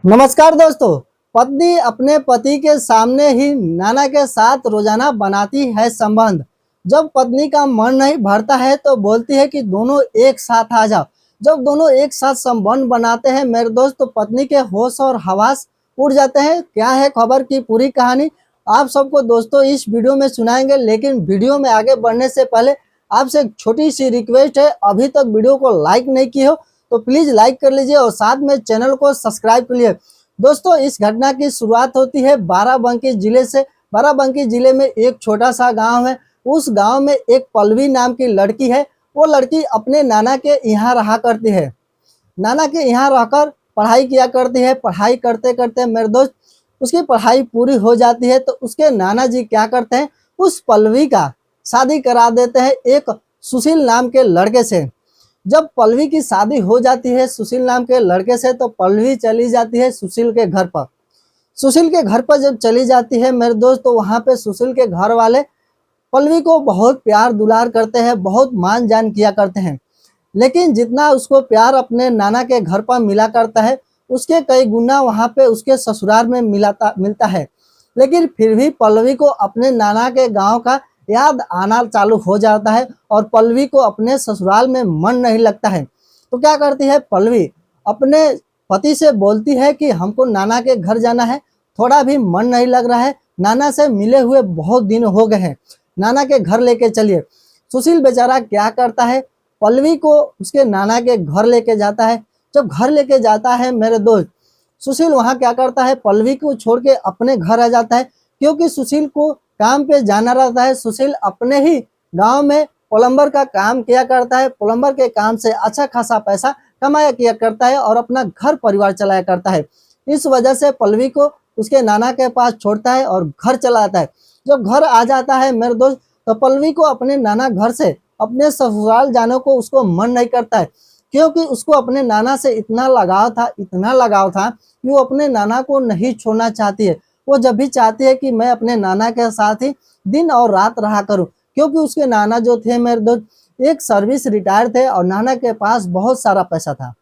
नमस्कार दोस्तों। पत्नी अपने पति के सामने ही नाना के साथ रोजाना बनाती है संबंध। जब पत्नी का मन नहीं भरता है तो बोलती है कि दोनों एक साथ आ जाओ। जब दोनों एक साथ संबंध बनाते हैं मेरे दोस्त, तो पत्नी के होश और हवास उड़ जाते हैं। क्या है खबर की पूरी कहानी आप सबको दोस्तों इस वीडियो में सुनाएंगे। लेकिन वीडियो में आगे बढ़ने से पहले आपसे एक छोटी सी रिक्वेस्ट है, अभी तक वीडियो को लाइक नहीं की हो तो प्लीज लाइक कर लीजिए और साथ में चैनल को सब्सक्राइब कर लीजिए। दोस्तों इस घटना की शुरुआत होती है बाराबंकी जिले से। बाराबंकी जिले में एक छोटा सा गांव है। उस गांव में एक पल्लवी नाम की लड़की है। वो लड़की अपने नाना के यहाँ रहा करती है। नाना के यहाँ रहकर पढ़ाई किया करती है। पढ़ाई करते करते मेरे दोस्त उसकी पढ़ाई पूरी हो जाती है तो उसके नाना जी क्या करते हैं, उस पल्लवी का शादी करा देते हैं एक सुशील नाम के लड़के से। जब पल्लवी की शादी हो जाती है सुशील नाम के लड़के से तो पल्लवी चली जाती है सुशील के घर पर। सुशील के घर पर जब चली जाती है मेरे दोस्त, तो वहाँ पे सुशील के घर वाले पल्लवी को बहुत प्यार दुलार करते हैं, बहुत मान जान किया करते हैं। लेकिन जितना उसको प्यार अपने नाना के घर पर मिला करता है उसके कई गुना वहाँ पे उसके ससुराल में मिलता है। लेकिन फिर भी पल्लवी को अपने नाना के गांव का याद आना चालू हो जाता है और पल्लवी को अपने ससुराल में मन नहीं लगता है। तो क्या करती है पल्लवी, अपने पति से बोलती है कि हमको नाना के घर जाना है, थोड़ा भी मन नहीं लग रहा है, नाना से मिले हुए बहुत दिन हो गए हैं, नाना के घर लेके चलिए। सुशील बेचारा क्या करता है, पल्लवी को उसके नाना के घर लेके जाता है। जब घर लेके जाता है मेरे दोस्त, सुशील वहाँ क्या करता है, पल्लवी को छोड़ के अपने घर आ जाता है। क्योंकि सुशील को काम पे जाना रहता है। सुशील अपने ही गांव में प्लम्बर का काम किया करता है। प्लम्बर के काम से अच्छा खासा पैसा कमाया किया करता है और अपना घर परिवार चलाया करता है। इस वजह से पल्लवी को उसके नाना के पास छोड़ता है और घर चला आता है। जब घर आ जाता है मेरे दोस्त, तो पल्लवी को अपने नाना घर से अपने ससुराल जाने को उसको मन नहीं करता है। क्योंकि उसको अपने नाना से इतना लगाव था, इतना लगाव था कि वो अपने नाना को नहीं छोड़ना चाहती है। वो जब भी चाहती है कि मैं अपने नाना के साथ ही दिन और रात रहा करूं। क्योंकि उसके नाना जो थे मेरे दोस्त एक सर्विस रिटायर थे और नाना के पास बहुत सारा पैसा था।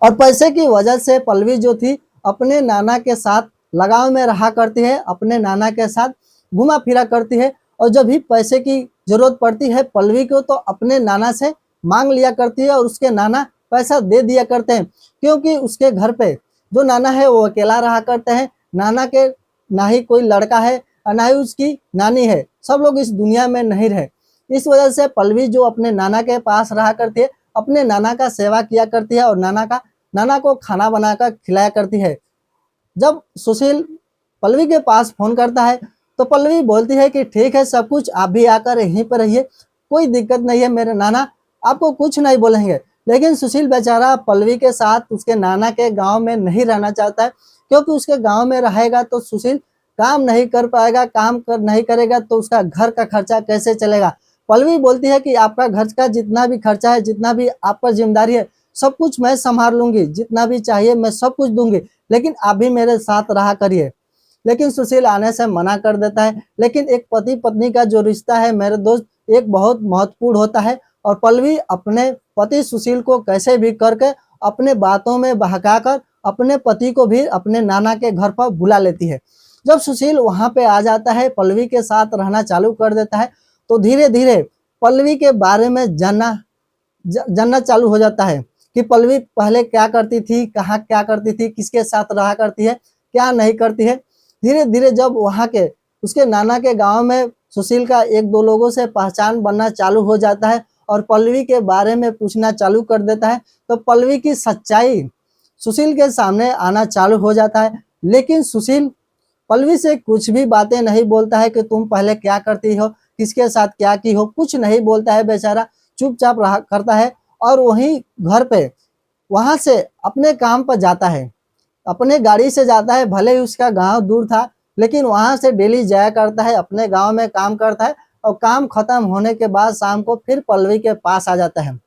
और पैसे की वजह से पल्लवी जो थी अपने नाना के साथ लगाव में रहा करती है, अपने नाना के साथ घुमा फिरा करती है। और जब भी पैसे की जरूरत पड़ती है पल्लवी को तो अपने नाना से मांग लिया करती है और उसके नाना पैसा दे दिया करते हैं। क्योंकि उसके घर पे जो नाना है वो अकेला रहा करते हैं। नाना के ना ही कोई लड़का है और ना ही उसकी नानी है, सब लोग इस दुनिया में नहीं रहे। इस वजह से पल्लवी जो अपने नाना के पास रहा करती है, अपने नाना का सेवा किया करती है और नाना को खाना बनाकर खिलाया करती है। जब सुशील पल्लवी के पास फोन करता है तो पल्लवी बोलती है कि ठीक है, सब कुछ आप भी आकर यहीं पर रहिए, कोई दिक्कत नहीं है, मेरे नाना आपको कुछ नहीं बोलेंगे। लेकिन सुशील बेचारा पल्लवी के साथ उसके नाना के गांव में नहीं रहना चाहता है। क्योंकि उसके गांव में रहेगा तो सुशील काम नहीं कर पाएगा, नहीं करेगा तो उसका घर का खर्चा कैसे चलेगा। पल्लवी बोलती है कि आपका घर का जितना भी खर्चा है, जितना भी आप पर जिम्मेदारी है, सब कुछ मैं संभाल लूंगी, जितना भी चाहिए मैं सब कुछ दूंगी, लेकिन आप भी मेरे साथ रहा करिए। लेकिन सुशील आने से मना कर देता है। लेकिन एक पति पत्नी का जो रिश्ता है मेरे दोस्त एक बहुत महत्वपूर्ण होता है और पल्लवी अपने पति सुशील को कैसे भी करके अपने बातों में बहकाकर अपने पति को भी अपने नाना के घर पर बुला लेती है। जब सुशील वहां पे आ जाता है, पल्लवी के साथ रहना चालू कर देता है, तो धीरे धीरे पल्लवी के बारे में जानना चालू हो जाता है कि पल्लवी पहले क्या करती थी, कहाँ क्या करती थी, किसके साथ रहा करती है, क्या नहीं करती है। धीरे धीरे जब वहाँ के उसके नाना के गांव में सुशील का एक दो लोगों से पहचान बनना चालू हो जाता है और पल्लवी के बारे में पूछना चालू कर देता है, तो पल्लवी की सच्चाई सुशील के सामने आना चालू हो जाता है। लेकिन सुशील पल्लवी से कुछ भी बातें नहीं बोलता है कि तुम पहले क्या करती हो, किसके साथ क्या की हो, कुछ नहीं बोलता है। बेचारा चुपचाप रहा करता है और वहीं घर पे वहां से अपने काम पर जाता है, अपने गाड़ी से जाता है। भले ही उसका गांव दूर था लेकिन वहां से डेली जाया करता है, अपने गांव में काम करता है और काम खत्म होने के बाद शाम को फिर पल्लवी के पास आ जाता है।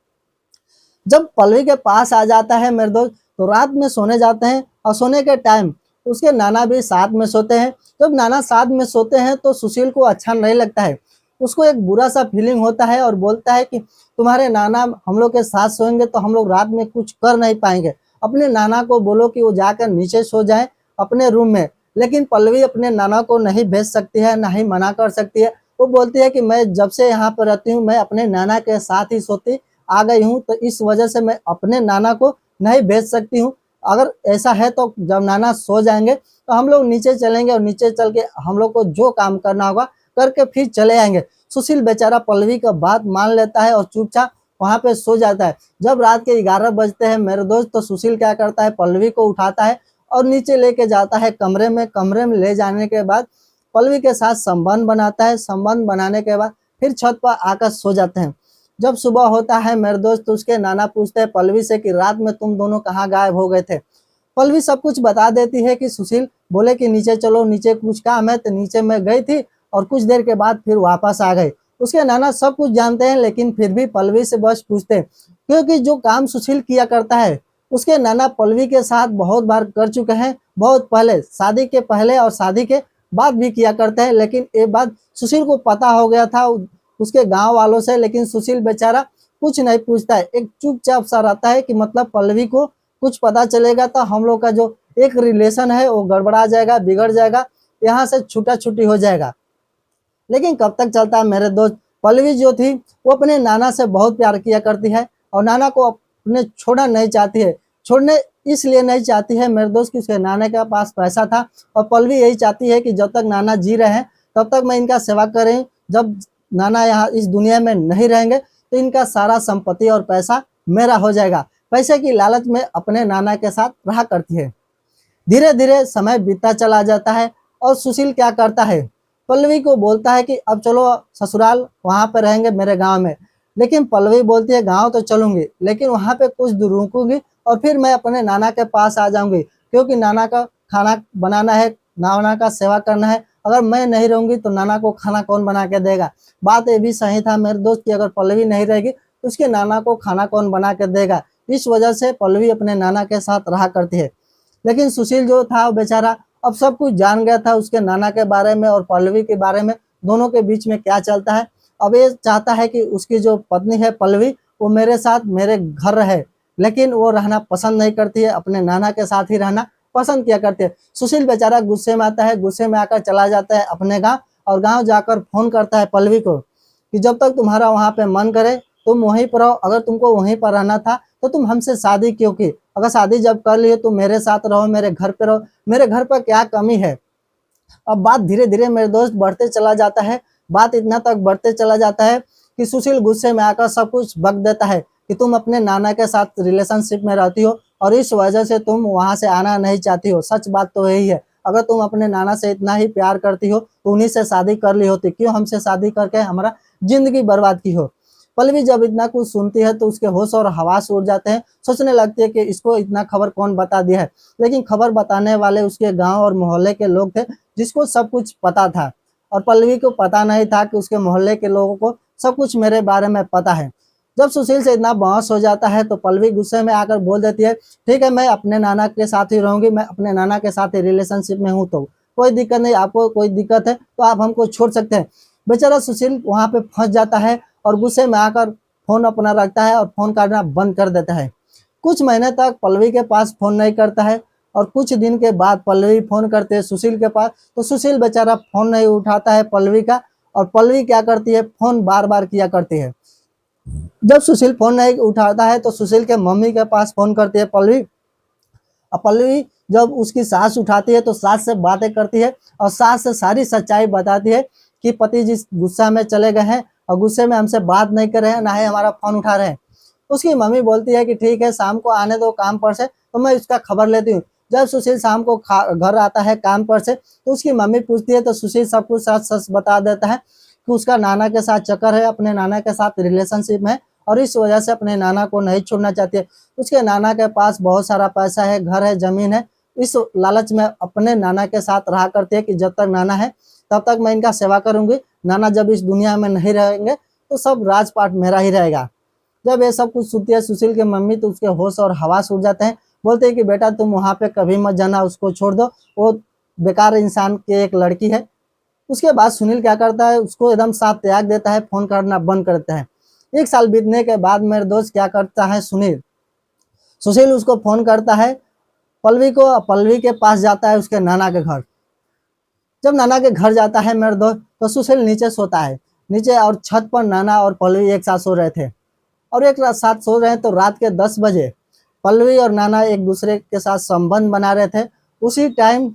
जब पल्लवी के पास आ जाता है मेरे दोस्त, तो रात में सोने जाते हैं और सोने के टाइम उसके नाना भी साथ में सोते हैं। जब नाना साथ में सोते हैं तो सुशील को अच्छा नहीं लगता है, उसको एक बुरा सा फीलिंग होता है और बोलता है कि तुम्हारे नाना हम लोग के साथ सोएंगे तो हम लोग रात में कुछ कर नहीं पाएंगे अपने नाना को बोलो कि वो जाकर नीचे सो जाए अपने रूम में। लेकिन पल्लवी अपने नाना को नहीं भेज सकती है, ना ही मना कर सकती है। वो बोलती है कि मैं जब से यहाँ पर रहती हूँ मैं अपने नाना के साथ ही सोती आ गई हूँ, तो इस वजह से मैं अपने नाना को नहीं भेज सकती हूँ। अगर ऐसा है तो जब नाना सो जाएंगे तो हम लोग नीचे चलेंगे और नीचे चल के हम लोग को जो काम करना होगा करके फिर चले आएंगे। सुशील बेचारा पल्लवी का बात मान लेता है और चुपचाप वहां पे सो जाता है। जब रात के 11 बजते हैं मेरे दोस्त, तो सुशील क्या करता है, पल्लवी को उठाता है और नीचे लेके जाता है कमरे में। कमरे में ले जाने के बाद पल्लवी के साथ संबंध बनाता है। संबंध बनाने के बाद फिर छत पर आकर सो जाते हैं। जब सुबह होता है मेरे दोस्त, तो उसके नाना पूछते हैं पल्लवी से कि रात में तुम दोनों कहाँ गायब हो गए थे। पल्लवी सब कुछ बता देती है कि सुशील बोले कि नीचे चलो, नीचे कुछ काम है, तो नीचे मैं गई थी और कुछ देर के बाद फिर वापस आ गए। उसके नाना सब कुछ जानते हैं, लेकिन फिर भी पल्लवी से बस पूछते हैं, क्योंकि जो काम सुशील किया करता है उसके नाना पल्लवी के साथ बहुत बार कर चुके हैं। बहुत पहले, शादी के पहले और शादी के बाद भी किया करते हैं। लेकिन ये बात सुशील को पता हो गया था उसके गांव वालों से, लेकिन सुशील बेचारा कुछ नहीं पूछता है, एक चुपचाप सा रहता है कि मतलब पल्लवी को कुछ पता चलेगा तो हम लोग का जो एक रिलेशन है वो गड़बड़ा जाएगा, बिगड़ जाएगा, यहाँ से छूटा छूटी हो जाएगा। लेकिन कब तक चलता है मेरे दोस्त। पल्लवी जो थी वो अपने नाना से बहुत प्यार किया करती है और नाना को अपने छोड़ना नहीं चाहती है। छोड़ने इसलिए नहीं चाहती है मेरे दोस्त कि उसके नाना के पास पैसा था और पल्लवी यही चाहती है कि जब तक नाना जी रहे हैं तब तक मैं इनका सेवा करें। जब नाना यहाँ इस दुनिया में नहीं रहेंगे तो इनका सारा संपत्ति और पैसा मेरा हो जाएगा। पैसे की लालच में अपने नाना के साथ रहा करती है। धीरे धीरे समय बीतता चला जाता है और सुशील क्या करता है, पल्लवी को बोलता है कि अब चलो ससुराल, वहां पर रहेंगे मेरे गांव में। लेकिन पल्लवी बोलती है गांव तो चलूंगी, लेकिन वहां पे कुछ दूर रुकूंगी और फिर मैं अपने नाना के पास आ जाऊंगी, क्योंकि नाना का खाना बनाना है, नाना का सेवा करना है। अगर मैं नहीं रहूंगी तो नाना को खाना कौन बना के देगा। बात ये भी सही था मेरे दोस्त कि अगर पल्लवी नहीं रहेगी तो उसके नाना को खाना कौन बना के देगा। इस वजह से पल्लवी अपने नाना के साथ रहा करती है। लेकिन सुशील जो था वो बेचारा अब सब कुछ जान गया था उसके नाना के बारे में और पल्लवी के बारे में, दोनों के बीच में क्या चलता है। अब ये चाहता है कि उसकी जो पत्नी है पल्लवी वो मेरे साथ मेरे घर रहे, लेकिन वो रहना पसंद नहीं करती है, अपने नाना के साथ ही रहना पसंद किया करती है। सुशील बेचारा गुस्से में आता है, गुस्से में आकर चला जाता है अपने गाँव और गाँव जाकर फोन करता है पल्लवी को कि जब तक तुम्हारा वहाँ पे मन करे तुम वहीं पर रहो, अगर तुमको वहीं पर रहना था तो तुम हमसे शादी क्यों की। अगर शादी जब कर ली तो मेरे साथ रहो, मेरे घर पे रहो, मेरे घर पर क्या कमी है। अब बात धीरे धीरे मेरे दोस्त बढ़ते चला जाता है। बात इतना तक बढ़ते चला जाता है कि सुशील गुस्से में आकर सब कुछ बक देता है कि तुम अपने नाना के साथ रिलेशनशिप में रहती हो और इस वजह से तुम वहां से आना नहीं चाहती हो। सच बात तो यही है, अगर तुम अपने नाना से इतना ही प्यार करती हो तो उन्हीं से शादी कर ली होती, क्यों हमसे शादी करके हमारा जिंदगी बर्बाद की हो। पल्लवी जब इतना कुछ सुनती है तो उसके होश और हवास उड़ जाते हैं। सोचने लगती है कि इसको इतना खबर कौन बता दिया है। लेकिन खबर बताने वाले उसके गांव और मोहल्ले के लोग थे जिसको सब कुछ पता था, और पल्लवी को पता नहीं था कि उसके मोहल्ले के लोगों को सब कुछ मेरे बारे में पता है। जब सुशील से इतना बहस हो जाता है तो पल्लवी गुस्से में आकर बोल देती है, ठीक है मैं अपने नाना के साथ ही रहूंगी, मैं अपने नाना के साथ ही रिलेशनशिप में हूँ, तो कोई दिक्कत नहीं, आपको कोई दिक्कत है तो आप हमको छोड़ सकते हैं। बेचारा सुशील वहां पे फंस जाता है और गुस्से में आकर फोन अपना रखता है और फोन करना बंद कर देता है। कुछ महीने तक पल्लवी के पास फोन नहीं करता है और कुछ दिन के बाद पल्लवी फोन करते हैं सुशील के पास, तो सुशील बेचारा फोन नहीं उठाता है पल्लवी का, और पल्लवी क्या करती है फोन बार बार किया करती है। जब सुशील फोन नहीं उठाता है तो सुशील के मम्मी के पास फोन करती है पल्लवी। और पल्लवी जब उसकी सास उठाती है तो सास से बातें करती है और सास से सारी सच्चाई बताती है कि पति जिस गुस्सा में चले गए हैं और गुस्से में हमसे बात नहीं कर रहे हैं, ना ही हमारा फोन उठा रहे हैं। उसकी मम्मी बोलती है कि ठीक है शाम को आने दो काम पर से, तो मैं उसका खबर लेती हूँ। जब सुशील शाम को घर आता है काम पर से तो उसकी मम्मी पूछती है तो सुशील सब कुछ सच सच बता देता है कि उसका नाना के साथ चक्कर है, अपने नाना के साथ रिलेशनशिप में, और इस वजह से अपने नाना को नहीं छोड़ना चाहती है। उसके नाना के पास बहुत सारा पैसा है, घर है, जमीन है, इस लालच में अपने नाना के साथ रहा करती है कि जब तक नाना है तब तक मैं इनका सेवा करूंगी, नाना जब इस दुनिया में नहीं रहेंगे तो सब राजपाट मेरा ही रहेगा। जब ये सब कुछ सुनती है सुशील की मम्मी तो उसके होश और हवास उड़ जाते हैं। बोलते हैं कि बेटा तुम वहां पे कभी मत जाना, उसको छोड़ दो, वो बेकार इंसान की एक लड़की है। उसके बाद सुनील क्या करता है, उसको एकदम साथ त्याग देता है, फोन करना बंद करता है। एक साल बीतने के बाद मेरे दोस्त क्या करता है, सुनील सुशील उसको फोन करता है पल्लवी को, पल्लवी के पास जाता है उसके नाना के घर। जब नाना के घर जाता है मेरे दोस्त, तो सुशील नीचे सोता है नीचे, और छत पर नाना और पल्लवी एक साथ सो रहे थे। और एक साथ सो रहे हैं तो रात के 10 बजे पल्लवी और नाना एक दूसरे के साथ संबंध बना रहे थे। उसी टाइम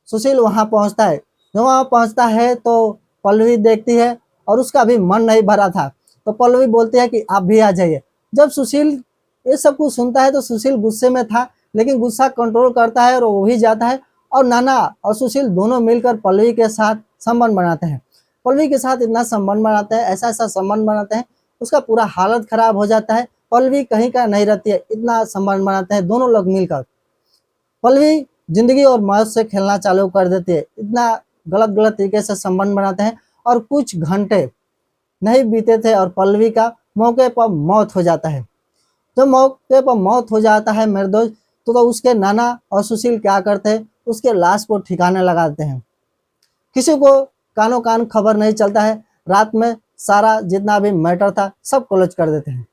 सुशील वहां पहुंचता है। जब वहां पहुंचता है तो पल्लवी देखती है और उसका भी मन नहीं भरा था, तो पल्लवी बोलती है कि आप भी आ जाइए। जब सुशील ये सब कुछ सुनता है तो सुशील गुस्से में था, लेकिन गुस्सा कंट्रोल करता है और वो भी जाता है। और नाना और सुशील दोनों मिलकर पल्लवी के साथ संबंध बनाते हैं। पल्लवी के साथ इतना संबंध बनाते हैं, ऐसा ऐसा संबंध बनाते हैं, उसका पूरा हालत खराब हो जाता है। पल्लवी कहीं का नहीं रहती है, इतना संबंध बनाते हैं दोनों लोग मिलकर। पल्लवी जिंदगी और मौत से खेलना चालू कर देती है, इतना गलत गलत तरीके से संबंध बनाते हैं। और कुछ घंटे नहीं बीते थे और पल्लवी का मौके पर मौत हो जाता है। जब मौके पर मौत हो जाता है मेरे दोस्त, तो उसके नाना और सुशील क्या करते हैं, उसके लाश को ठिकाने लगाते हैं। किसी को कानों कान खबर नहीं चलता है। रात में सारा जितना भी मैटर था सब क्लोज कर देते हैं।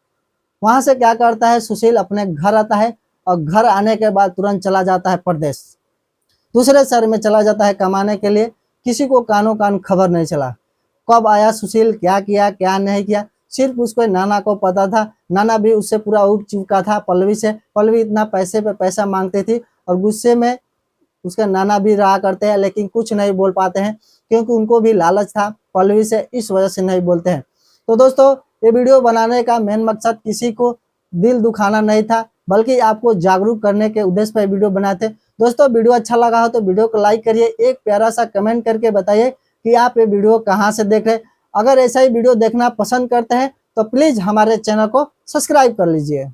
वहां से क्या करता है, सुशील अपने घर आता है और घर आने के बाद तुरंत चला जाता है प्रदेश, दूसरे शहर में चला जाता है कमाने के लिए। किसी को कानों कान खबर नहीं चला कब आया सुशील, क्या किया क्या नहीं किया, सिर्फ उसको नाना को पता था। नाना भी उससे पूरा उठ चुका था पल्लवी से। पल्लवी इतना पैसे पे पैसा मांगती थी और गुस्से में उसके नाना भी रहा करते हैं, लेकिन कुछ नहीं बोल पाते हैं क्योंकि उनको भी लालच था पल्लवी से, इस वजह से नहीं बोलते हैं। तो दोस्तों, ये वीडियो बनाने का मेन मकसद किसी को दिल दुखाना नहीं था, बल्कि आपको जागरूक करने के उद्देश्य पर वीडियो बनाए थे। दोस्तों, वीडियो अच्छा लगा हो तो वीडियो को लाइक करिए, एक प्यारा सा कमेंट करके बताइए कि आप ये वीडियो कहाँ से देख रहे हैं। अगर ऐसा ही वीडियो देखना पसंद करते हैं तो प्लीज हमारे चैनल को सब्सक्राइब कर लीजिए।